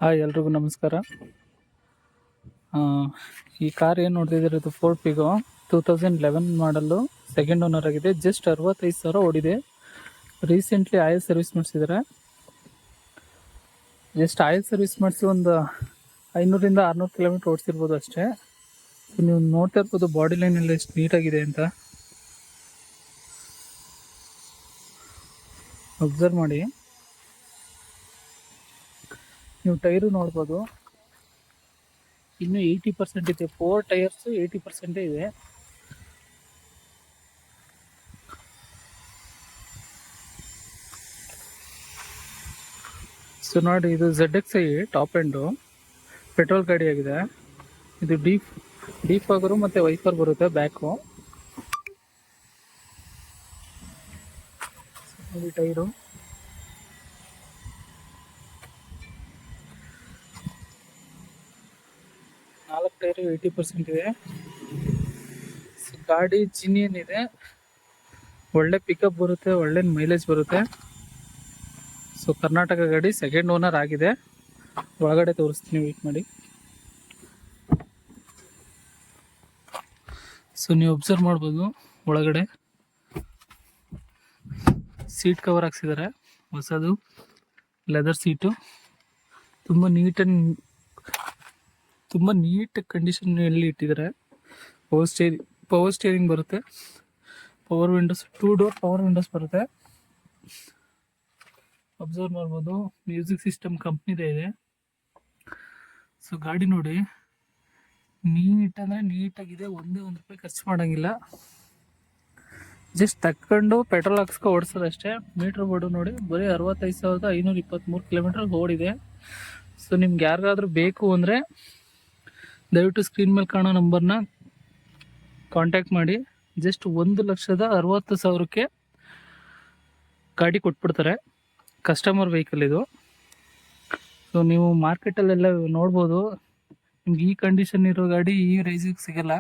Hi ಎಲ್ರಿಗೂ ನಮಸ್ಕಾರ. ಈ ಕಾರ್ ಏನು ನೋಡ್ತಿದ್ದೀರ, ಇದು ಫೋರ್ಡ್ ಪಿಗೋ 2011 ಮಾಡಲ್ಲು, ಸೆಕೆಂಡ್ ಓನರ್ ಆಗಿದೆ. ಜಸ್ಟ್ 65,000 ಓಡಿದೆ. ರೀಸೆಂಟ್ಲಿ ಆಯಿಲ್ ಸರ್ವಿಸ್ ಮಾಡಿಸಿದ್ದಾರೆ. ಜಸ್ಟ್ ಆಯಿಲ್ ಸರ್ವಿಸ್ ಮಾಡಿಸಿ ಒಂದು 500ರಿಂದ 600 ಕಿಲೋಮೀಟ್ರ್ ಓಡಿಸಿರ್ಬೋದು ಅಷ್ಟೇ. ನೀವು ನೋಡ್ತಾ ಇರ್ಬೋದು ಬಾಡಿ ಲೈನ್ ಎಲ್ಲ ಎಷ್ಟು ನೀಟಾಗಿದೆ ಅಂತ. ಅಬ್ಸರ್ವ್ ಮಾಡಿ. ನೀವು ಟೈರು ನೋಡ್ಬೋದು, ಇನ್ನು 80% ಇದೆ. 4 ಟೈರ್ಸು 80% ಇದೆ. ಸೊ ನೋಡಿ, ಇದು ZXi ಟಾಪ್ ಎಂಡು ಪೆಟ್ರೋಲ್ ಗಾಡಿ ಆಗಿದೆ. ಇದು ಡೀಪ್ ಆಗರು ಮತ್ತು ವೈಫರ್ ಬರುತ್ತೆ ಬ್ಯಾಕು. ನೋಡಿ ಟೈರು, ನಾಲ್ಕು ಟೈರು 80% ಇದೆ. ಗಾಡಿ ಜಿನಿಯನ್ ಇದೆ, ಒಳ್ಳೆ ಪಿಕಪ್ ಬರುತ್ತೆ, ಒಳ್ಳೆ ಮೈಲೇಜ್ ಬರುತ್ತೆ. ಸೊ ಕರ್ನಾಟಕ ಗಾಡಿ, ಸೆಕೆಂಡ್ ಓನರ್ ಆಗಿದೆ. ಒಳಗಡೆ ತೋರಿಸ್ತೀನಿ, ವೇಟ್ ಮಾಡಿ. ಸೊ ನೀವು ಅಬ್ಸರ್ವ್ ಮಾಡ್ಬೋದು, ಒಳಗಡೆ ಸೀಟ್ ಕವರ್ ಹಾಕ್ಸಿದ್ದಾರೆ, ಹೊಸದು ಲೆದರ್ ಸೀಟು. ತುಂಬ ನೀಟ್ ಕಂಡೀಷನಲ್ಲಿ ಇಟ್ಟಿದ್ದಾರೆ. ಪವರ್ ಸ್ಟೇರಿಂಗ್ ಬರುತ್ತೆ, power Windows, 2 door power Windows ಬರುತ್ತೆ. ಅಬ್ಸರ್ವ್ ಮಾಡ್ಬೋದು, ಮ್ಯೂಸಿಕ್ ಸಿಸ್ಟಮ್ ಕಂಪ್ನಿದೇ ಇದೆ. ಸೊ ಗಾಡಿ ನೋಡಿ, ನೀಟಾಗಿದೆ. ಒಂದೇ ಒಂದು ರೂಪಾಯಿ ಖರ್ಚು ಮಾಡೋಂಗಿಲ್ಲ. ಜಸ್ಟ್ ತಕ್ಕೊಂಡು ಪೆಟ್ರೋಲ್ ಹಾಕ್ಸ್ಕೊ ಓಡಿಸೋದು ಅಷ್ಟೇ. ಮೀಟ್ರ್ ಬೋರ್ಡು ನೋಡಿ, ಬರೀ 65,523 ಕಿಲೋಮೀಟರ್ ಓಡಿದೆ. ಸೊ ನಿಮ್ಗೆ ಯಾರಿಗಾದ್ರೂ ಬೇಕು ಅಂದರೆ ದಯವಿಟ್ಟು ಸ್ಕ್ರೀನ್ ಮೇಲೆ ಕಾಣೋ ನಂಬರ್ನ ಕಾಂಟ್ಯಾಕ್ಟ್ ಮಾಡಿ. ಜಸ್ಟ್ 1,60,000ಕ್ಕೆ ಗಾಡಿ ಕೊಟ್ಬಿಡ್ತಾರೆ. ಕಸ್ಟಮರ್ ವೆಹಿಕಲ್ ಇದು. ಸೊ ನೀವು ಮಾರ್ಕೆಟಲ್ಲೆಲ್ಲ ನೋಡ್ಬೋದು, ನಿಮ್ಗೆ ಈ ಕಂಡೀಷನ್ ಇರೋ ಗಾಡಿ ಈ ಪ್ರೈಸಿಗೆ ಸಿಗಲ್ಲ.